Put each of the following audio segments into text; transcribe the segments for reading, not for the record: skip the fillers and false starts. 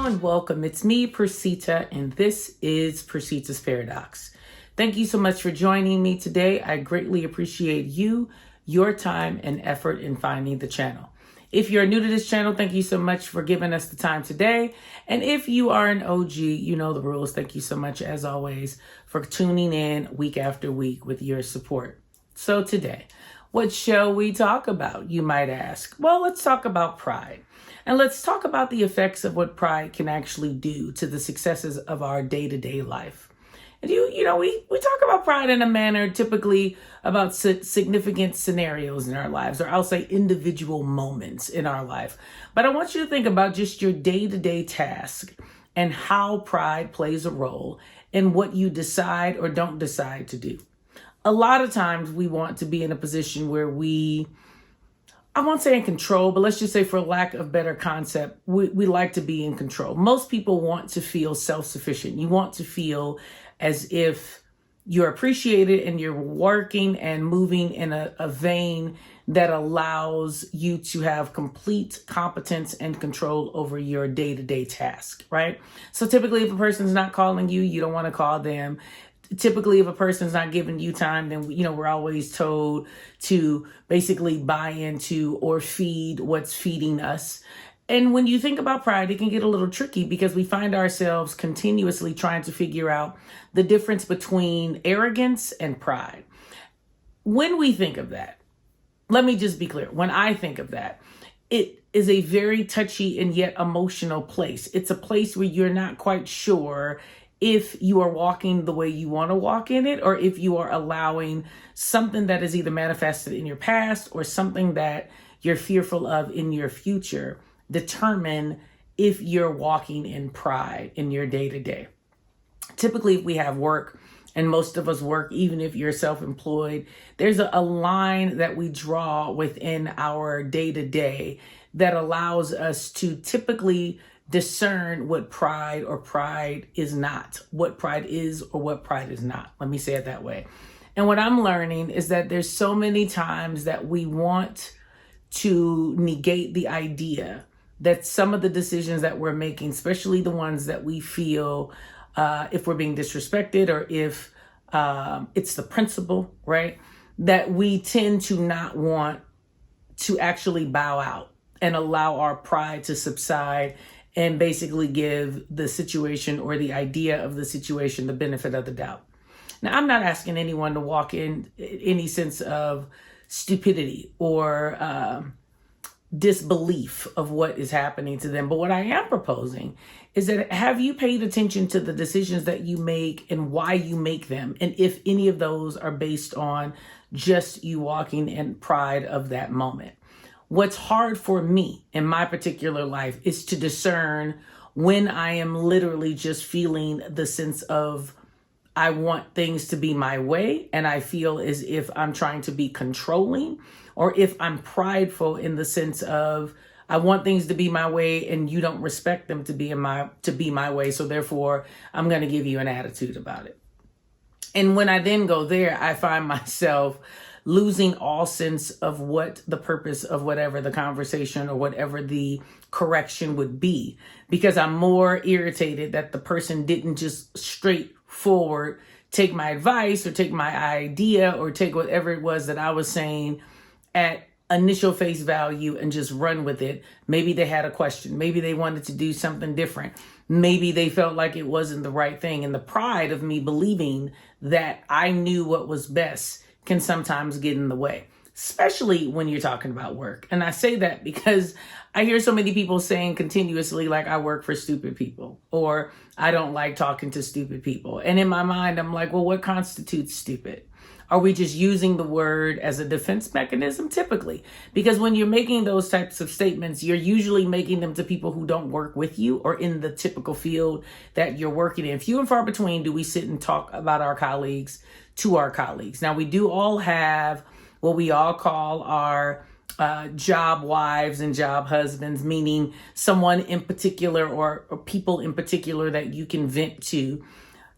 Hello and welcome. It's me, Percita, and this is Percitas Paradox. Thank you so much for joining me today. I greatly appreciate you, your time, and effort in finding the channel. If you're new to this channel, thank you so much for giving us the time today. And if you are an OG, you know the rules. Thank you so much, as always, for tuning in week after week with your support. So today, what shall we talk about, you might ask? Well, let's talk about pride. And let's talk about the effects of what pride can actually do to the successes of our day-to-day life. And we talk about pride in a manner typically about significant scenarios in our lives, or I'll say individual moments in our life. But I want you to think about just your day-to-day task and how pride plays a role in what you decide or don't decide to do. A lot of times we want to be in a position where I won't say in control, but let's just say, for lack of better concept, we like to be in control. Most people want to feel self-sufficient. You want to feel as if you're appreciated and you're working and moving in a vein that allows you to have complete competence and control over your day-to-day task, right? So typically, if a person's not calling you, you don't want to call them. Typically, if a person's not giving you time, then, we're always told to basically buy into or feed what's feeding us. And when you think about pride, it can get a little tricky because we find ourselves continuously trying to figure out the difference between arrogance and pride. When we think of that, let me just be clear. When I think of that, it is a very touchy and yet emotional place. It's a place where you're not quite sure if you are walking the way you want to walk in it, or if you are allowing something that is either manifested in your past or something that you're fearful of in your future determine if you're walking in pride in your day-to-day. Typically, if we have work, and most of us work, even if you're self-employed, there's a line that we draw within our day-to-day that allows us to typically discern what pride or pride is not, what pride is or what pride is not. Let me say it that way. And what I'm learning is that there's so many times that we want to negate the idea that some of the decisions that we're making, especially the ones that we feel if we're being disrespected or if it's the principle, right, that we tend to not want to actually bow out and allow our pride to subside and basically give the situation or the idea of the situation the benefit of the doubt. Now, I'm not asking anyone to walk in any sense of stupidity or disbelief of what is happening to them. But what I am proposing is that, have you paid attention to the decisions that you make and why you make them? And if any of those are based on just you walking in pride of that moment. What's hard for me in my particular life is to discern when I am literally just feeling the sense of I want things to be my way and I feel as if I'm trying to be controlling, or if I'm prideful in the sense of I want things to be my way and you don't respect them to be my way, so therefore I'm going to give you an attitude about it. And when I then go there, I find myself losing all sense of what the purpose of whatever the conversation or whatever the correction would be, because I'm more irritated that the person didn't just straightforward take my advice or take my idea or take whatever it was that I was saying at initial face value and just run with it. Maybe they had a question. Maybe they wanted to do something different. Maybe they felt like it wasn't the right thing. And the pride of me believing that I knew what was best can sometimes get in the way, especially when you're talking about work. And I say that because I hear so many people saying continuously, like, I work for stupid people, or I don't like talking to stupid people. And in my mind, I'm like, well, what constitutes stupid? Are we just using the word as a defense mechanism? Typically, because when you're making those types of statements, you're usually making them to people who don't work with you or in the typical field that you're working in. Few and far between do we sit and talk about our colleagues to our colleagues. Now, we do all have what we all call our job wives and job husbands, meaning someone in particular or people in particular that you can vent to.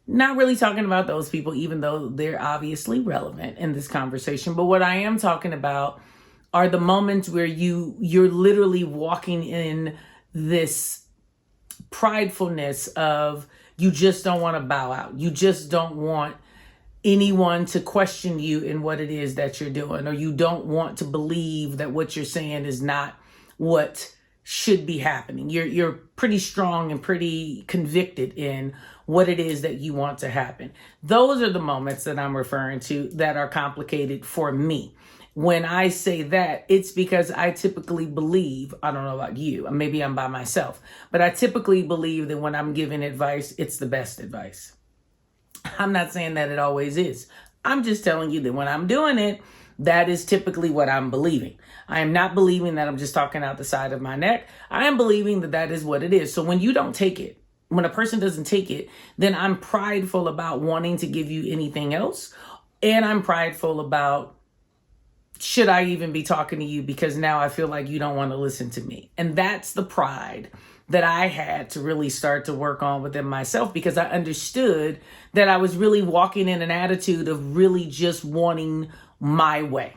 Not really talking about those people, even though they're obviously relevant in this conversation. But what I am talking about are the moments where you're literally walking in this pridefulness of you just don't want to bow out. You just don't want anyone to question you in what it is that you're doing, or you don't want to believe that what you're saying is not what should be happening. You're pretty strong and pretty convicted in what it is that you want to happen. Those are the moments that I'm referring to that are complicated for me. When I say that, it's because I typically believe, I don't know about you, maybe I'm by myself, but I typically believe that when I'm giving advice, it's the best advice. I'm not saying that it always is. I'm just telling you that when I'm doing it, that is typically what I'm believing. I am not believing that I'm just talking out the side of my neck. I am believing that that is what it is. So when you don't take it, when a person doesn't take it, then I'm prideful about wanting to give you anything else. And I'm prideful about, should I even be talking to you? Because now I feel like you don't want to listen to me. And that's the pride that I had to really start to work on within myself, because I understood that I was really walking in an attitude of really just wanting my way.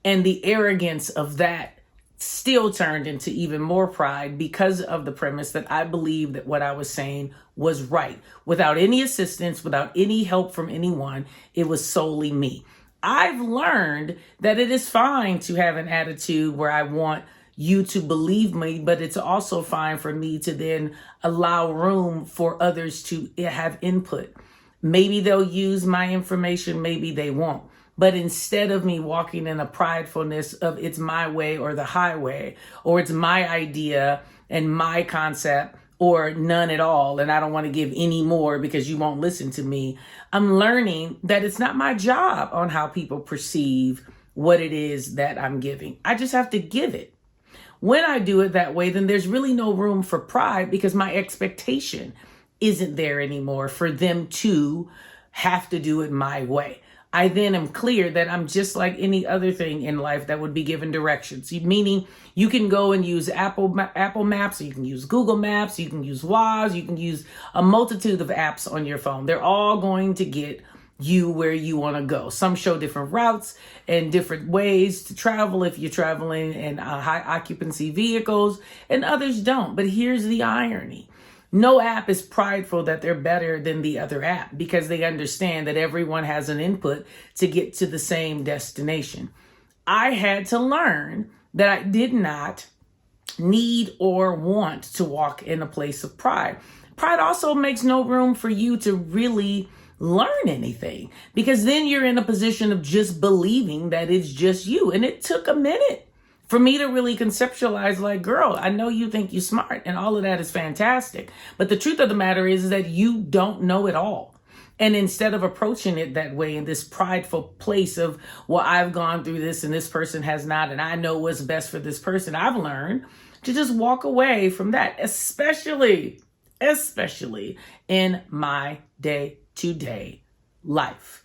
And the arrogance of that still turned into even more pride because of the premise that I believed that what I was saying was right. Without any assistance, without any help from anyone, it was solely me. I've learned that it is fine to have an attitude where I want you to believe me, but it's also fine for me to then allow room for others to have input. Maybe they'll use my information, maybe they won't. But instead of me walking in a pridefulness of it's my way or the highway, or it's my idea and my concept, or none at all, and I don't want to give any more because you won't listen to me, I'm learning that it's not my job on how people perceive what it is that I'm giving. I just have to give it. When I do it that way, then there's really no room for pride, because my expectation isn't there anymore for them to have to do it my way. I then am clear that I'm just like any other thing in life that would be given directions. Meaning you can go and use Apple Maps, or you can use Google Maps, you can use Waze, you can use a multitude of apps on your phone. They're all going to get you where you want to go. Some show different routes and different ways to travel if you're traveling in high occupancy vehicles, and others don't. But here's the irony. No app is prideful that they're better than the other app, because they understand that everyone has an input to get to the same destination. I had to learn that I did not need or want to walk in a place of pride. Pride also makes no room for you to really learn anything, because then you're in a position of just believing that it's just you. And it took a minute for me to really conceptualize, like, girl, I know you think you're smart and all of that is fantastic. But the truth of the matter is that you don't know it all. And instead of approaching it that way, in this prideful place of, well, I've gone through this and this person has not, and I know what's best for this person, I've learned to just walk away from that, especially in my day-to-day life.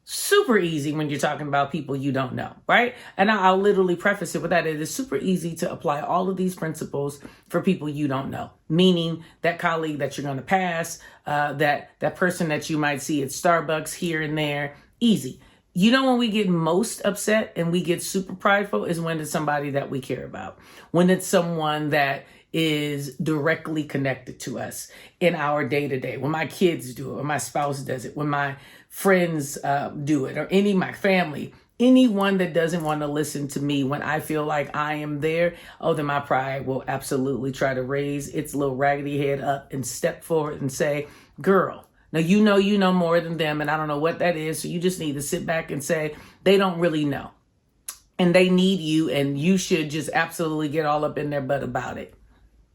Super easy when you're talking about people you don't know, right? And I'll literally preface it with that. It is super easy to apply all of these principles for people you don't know, meaning that colleague that you're going to pass, that person that you might see at Starbucks here and there. Easy. You know, when we get most upset and we get super prideful is when it's somebody that we care about, when it's someone that is directly connected to us in our day-to-day. When my kids do it, when my spouse does it, when my friends do it, or my family, anyone that doesn't want to listen to me when I feel like I am there, then my pride will absolutely try to raise its little raggedy head up and step forward and say, girl, now you know more than them, and I don't know what that is, so you just need to sit back and say, they don't really know. And they need you, and you should just absolutely get all up in their butt about it.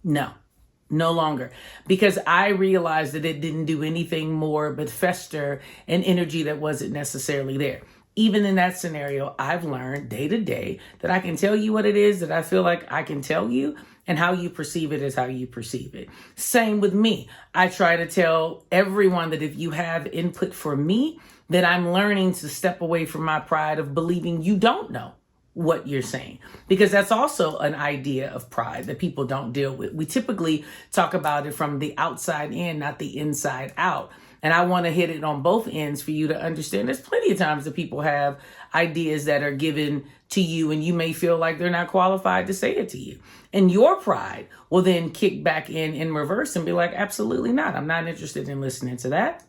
No longer, because I realized that it didn't do anything more but fester an energy that wasn't necessarily there. Even in that scenario, I've learned day to day that I can tell you what it is that I feel like I can tell you, and how you perceive it is how you perceive it. Same with me. I try to tell everyone that if you have input for me, that I'm learning to step away from my pride of believing you don't know what you're saying, because that's also an idea of pride that people don't deal with. We typically talk about it from the outside in, not the inside out. And I want to hit it on both ends for you to understand. There's plenty of times that people have ideas that are given to you and you may feel like they're not qualified to say it to you. And your pride will then kick back in reverse and be like, absolutely not. I'm not interested in listening to that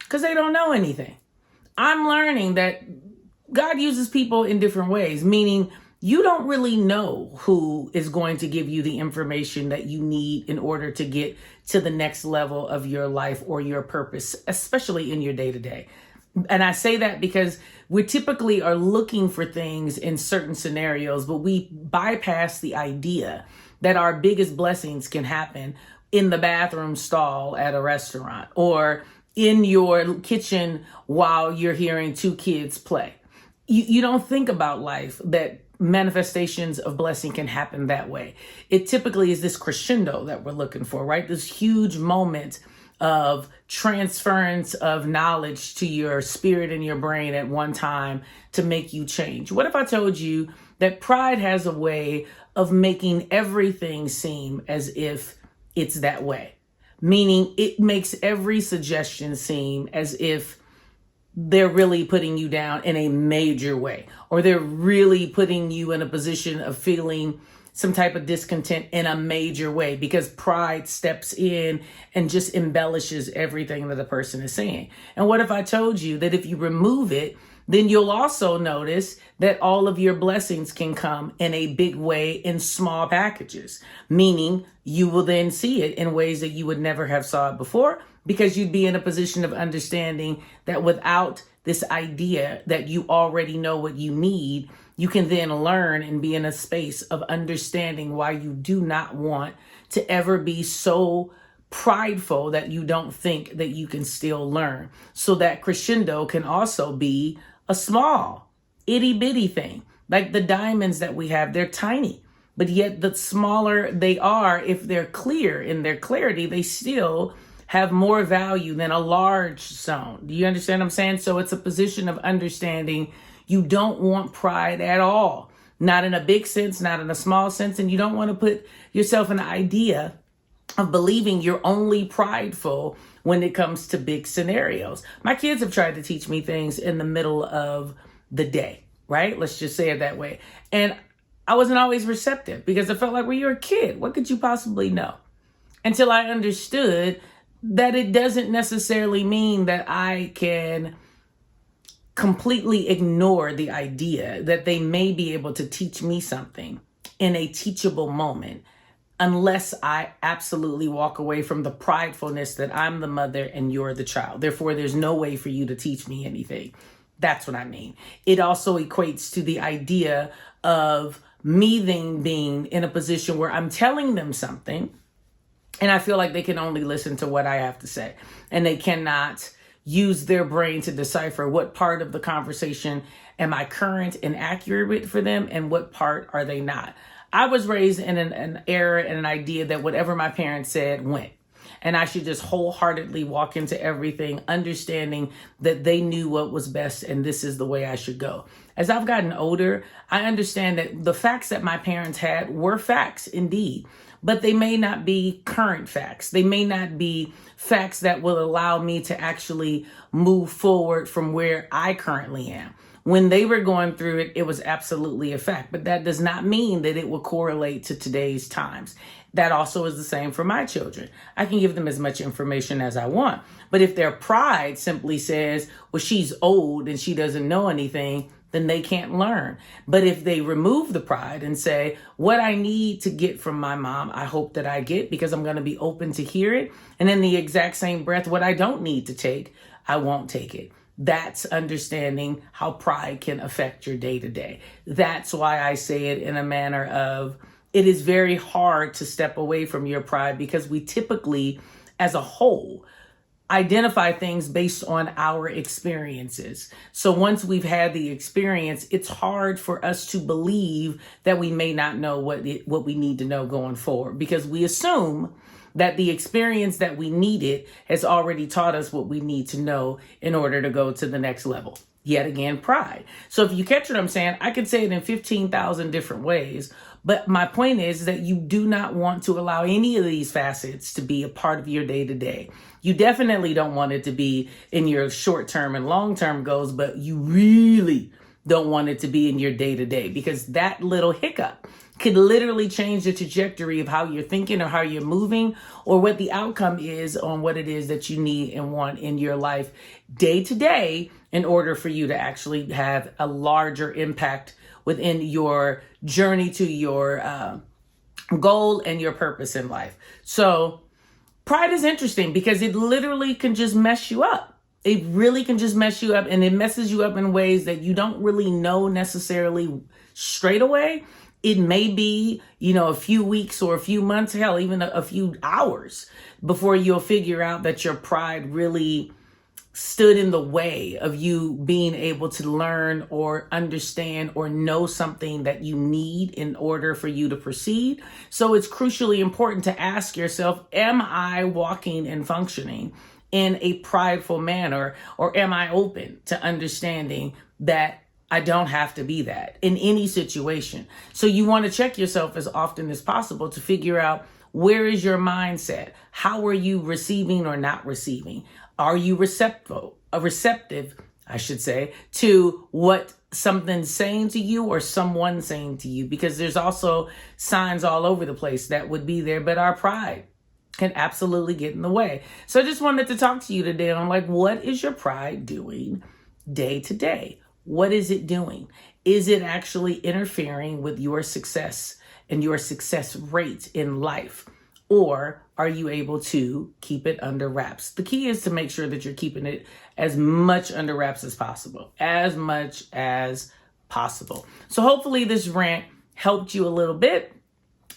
because they don't know anything. I'm learning that God uses people in different ways, meaning you don't really know who is going to give you the information that you need in order to get to the next level of your life or your purpose, especially in your day-to-day. And I say that because we typically are looking for things in certain scenarios, but we bypass the idea that our biggest blessings can happen in the bathroom stall at a restaurant or in your kitchen while you're hearing two kids play. You don't think about life that manifestations of blessing can happen that way. It typically is this crescendo that we're looking for, right? This huge moment of transference of knowledge to your spirit and your brain at one time to make you change. What if I told you that pride has a way of making everything seem as if it's that way? Meaning it makes every suggestion seem as if they're really putting you down in a major way, or they're really putting you in a position of feeling some type of discontent in a major way, because pride steps in and just embellishes everything that the person is saying. And what if I told you that if you remove it, then you'll also notice that all of your blessings can come in a big way in small packages, meaning you will then see it in ways that you would never have saw it before, because you'd be in a position of understanding that without this idea that you already know what you need, you can then learn and be in a space of understanding why you do not want to ever be so prideful that you don't think that you can still learn. So that crescendo can also be a small, itty bitty thing. Like the diamonds that we have, they're tiny, but yet the smaller they are, if they're clear in their clarity, they still have more value than a large stone. Do you understand what I'm saying? So it's a position of understanding you don't want pride at all. Not in a big sense, not in a small sense. And you don't want to put yourself in the idea of believing you're only prideful when it comes to big scenarios. My kids have tried to teach me things in the middle of the day, right? Let's just say it that way. And I wasn't always receptive because I felt like, well, you're a kid. What could you possibly know? Until I understood that it doesn't necessarily mean that I can completely ignore the idea that they may be able to teach me something in a teachable moment, unless I absolutely walk away from the pridefulness that I'm the mother and you're the child. Therefore, there's no way for you to teach me anything. That's what I mean. It also equates to the idea of me then being in a position where I'm telling them something and I feel like they can only listen to what I have to say, and they cannot use their brain to decipher what part of the conversation am I current and accurate with for them and what part are they not. I was raised in an era and an idea that whatever my parents said went. And I should just wholeheartedly walk into everything, understanding that they knew what was best and this is the way I should go. As I've gotten older, I understand that the facts that my parents had were facts indeed, but they may not be current facts. They may not be facts that will allow me to actually move forward from where I currently am. When they were going through it, it was absolutely a fact, but that does not mean that it will correlate to today's times. That also is the same for my children. I can give them as much information as I want, but if their pride simply says, well, she's old and she doesn't know anything, then they can't learn. But if they remove the pride and say, what I need to get from my mom, I hope that I get because I'm going to be open to hear it. And in the exact same breath, what I don't need to take, I won't take it. That's understanding how pride can affect your day to day. That's why I say it in a manner of, it is very hard to step away from your pride because we typically, as a whole, identify things based on our experiences. So once we've had the experience, it's hard for us to believe that we may not know what we need to know going forward, because we assume that the experience that we needed has already taught us what we need to know in order to go to the next level. Yet again, pride. So if you catch what I'm saying, I could say it in 15,000 different ways, But my point is that you do not want to allow any of these facets to be a part of your day-to-day. You definitely don't want it to be in your short-term and long-term goals, but you really don't want it to be in your day-to-day, because that little hiccup could literally change the trajectory of how you're thinking or how you're moving, or what the outcome is on what it is that you need and want in your life day to day, in order for you to actually have a larger impact within your journey to your goal and your purpose in life. So pride is interesting because it literally can just mess you up. It really can just mess you up, and it messes you up in ways that you don't really know necessarily straight away. It may be, a few weeks or a few months, hell, even a few hours before you'll figure out that your pride really stood in the way of you being able to learn or understand or know something that you need in order for you to proceed. So it's crucially important to ask yourself, am I walking and functioning in a prideful manner, or am I open to understanding that I don't have to be that in any situation? So you want to check yourself as often as possible to figure out, where is your mindset? How are you receiving or not receiving? Are you receptive, I should say, to what something's saying to you or someone saying to you? Because there's also signs all over the place that would be there, but our pride can absolutely get in the way. So I just wanted to talk to you today on, what is your pride doing day to day? What is it doing? Is it actually interfering with your success and your success rate in life? Or are you able to keep it under wraps? The key is to make sure that you're keeping it as much under wraps as possible, So hopefully this rant helped you a little bit.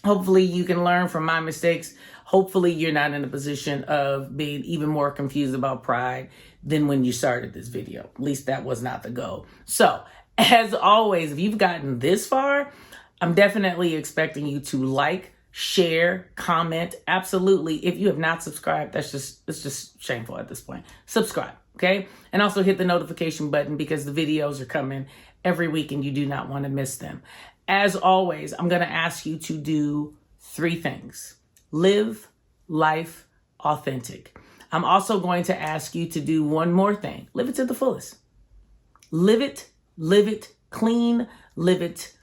Hopefully you can learn from my mistakes. Hopefully you're not in a position of being even more confused about pride than when you started this video. At least that was not the goal. So as always, if you've gotten this far, I'm definitely expecting you to like, share, comment. Absolutely. If you have not subscribed, it's just shameful at this point. Subscribe, okay? And also hit the notification button, because the videos are coming every week and you do not want to miss them. As always, I'm going to ask you to do 3 things. Live life authentic. I'm also going to ask you to do one more thing. Live it to the fullest. Live it clean, live it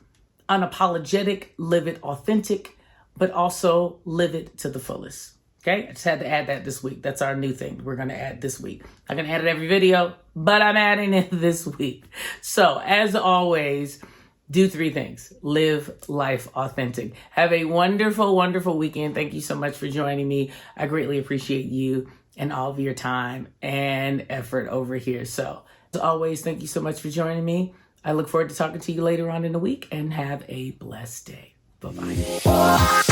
unapologetic, live it authentic, but also live it to the fullest. Okay? I just had to add that this week. That's our new thing we're going to add this week. I'm going to add it every video, but I'm adding it this week. So as always, do 3 things. Live life authentic. Have a wonderful, wonderful weekend. Thank you so much for joining me. I greatly appreciate you and all of your time and effort over here. So as always, thank you so much for joining me. I look forward to talking to you later on in the week, and have a blessed day. Bye-bye.